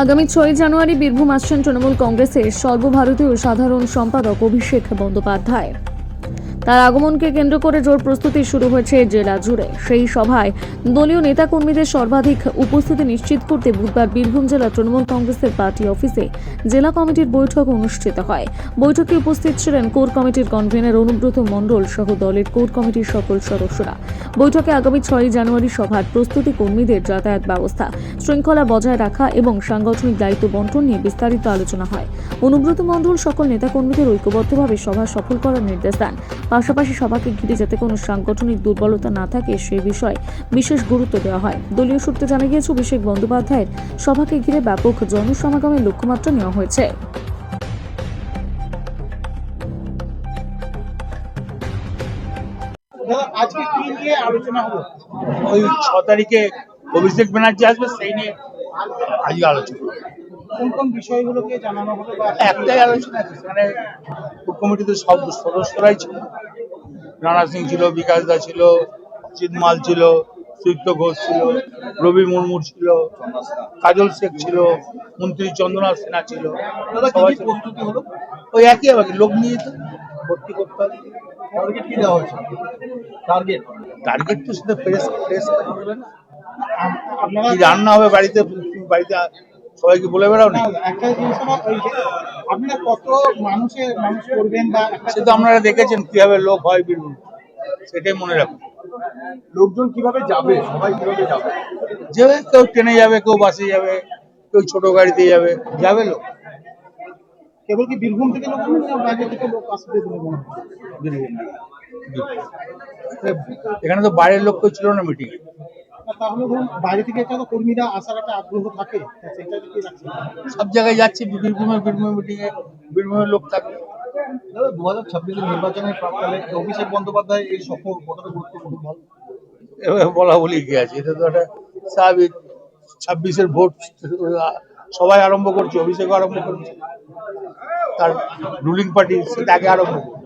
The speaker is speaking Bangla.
আগামী 6 জানুয়ারি বীরভূম আসছেন তৃণমূল কংগ্রেসের সর্বভারতীয় সাধারণ সম্পাদক অভিষেক বন্দ্যোপাধ্যায়। তার আগমনকে কেন্দ্র করে জোর প্রস্তুতি শুরু হয়েছে জেলা জুড়ে। সেই সভায় দলীয় নেতাকর্মীদের সর্বাধিক উপস্থিতি নিশ্চিত করতে বুধবার বীরভূম জেলা তৃণমূল কংগ্রেসের পার্টি অফিসে জেলা কমিটির বৈঠক অনুষ্ঠিত হয়। বৈঠকে উপস্থিত ছিলেন কোর কমিটির কনভেনর অনুব্রত মণ্ডল সহ দলের কোর কমিটির সকল সদস্যরা। বৈঠকে আগামী 6 জানুয়ারি সভার প্রস্তুতি, কর্মীদের যাতায়াত ব্যবস্থা, শৃঙ্খলা বজায় রাখা এবং সাংগঠনিক দায়িত্ব বন্টন নিয়ে বিস্তারিত আলোচনা হয়। অনুব্রত মণ্ডল সকল নেতাকর্মীদের ঐক্যবদ্ধভাবে সভা সফল করার নির্দেশ দেন। পাশাপাশি সভাকে ঘিরে যাতে কোনো সাংগঠনিক দুর্বলতা না থাকে সেই বিষয়ে বিশেষ গুরুত্ব দেওয়া হয়। দলীয় সূত্রে জানা গিয়েছে, অভিষেক বন্দ্যোপাধ্যায়ের সভাকে ঘিরে ব্যাপক জনসমাগমের লক্ষ্যমাত্রা নেওয়া হয়েছে। আজকে কি নিয়ে আলোচনা হলো? ওই 6 তারিখে অভিষেক ব্যানার্জি আসবে, সেই নিয়ে আজকে আলোচনা। কোন কোন বিষয়গুলোকে জানানো হলো? বা একটাই আলোচনা, সেখানে কোর কমিটিতে সব সদস্যরাই ছিল। রানা সিং ছিল, বিকাশ দা ছিল, অজিত মাল ছিল, সুদীপ্ত ঘোষ ছিল, রবি মুর্মু ছিল, কাজল শেখ ছিল, মন্ত্রী চন্দ্রনাথ সিনহা ছিল। সবাই ছিল। প্রস্তুতি হলো? ওই একই হবে, লোক নিয়ে তো ভর্তি করতে হবে। টার্গেট কি দেওয়া হয়েছে? টার্গেট টার্গেট তো সেটা ফ্রেশ করবে না। আপনারা কি রান্না হবে বাড়িতে, বাড়িতে সবাইকে বলে বেড়াও না। একটা জিনিস আমার ওই যে আপনারা কত মানুষ করবেন বা সে তো আপনারা দেখেছেন কিভাবে লোক হয় বীরভূম, সেটাই মনে রাখুন। লোকজন কিভাবে যাবে, সবাই কিভাবে যাবে? যে কেউ ট্রেনে যাবে, কেউ বাসে যাবে, কেউ ছোট গাড়িতে যাবে, যাবে লোক। কেবল কি বীরভূম থেকে লোক না বাইরে থেকে লোক আসবে বলে মনে হয়? বীরভূম। এখানে তো বাইরের লোক কেউ ছিল না মিটিং এ। তাহলে ধরুন বাইরে থেকে একটা তো কর্মীরা আসার একটা আগ্রহ থাকে, সেটা কি রাখছে? সব জায়গায় যাচ্ছে, বীরভূমে মিটিং এ বীরভূমের লোক থাকবে। 2026 নির্বাচনের প্রাক্কালে অভিষেক বন্দ্যোপাধ্যায় এই সফর কতটা গুরুত্বপূর্ণ? এভাবে বলা বলি কি আছে, এটা তো একটা স্বাভাবিক। 26-এর ভোট সবাই আরম্ভ করছে, অভিষেক আরম্ভ করছে, তার রুলিং পার্টি সেটা আগে আরম্ভ করছে।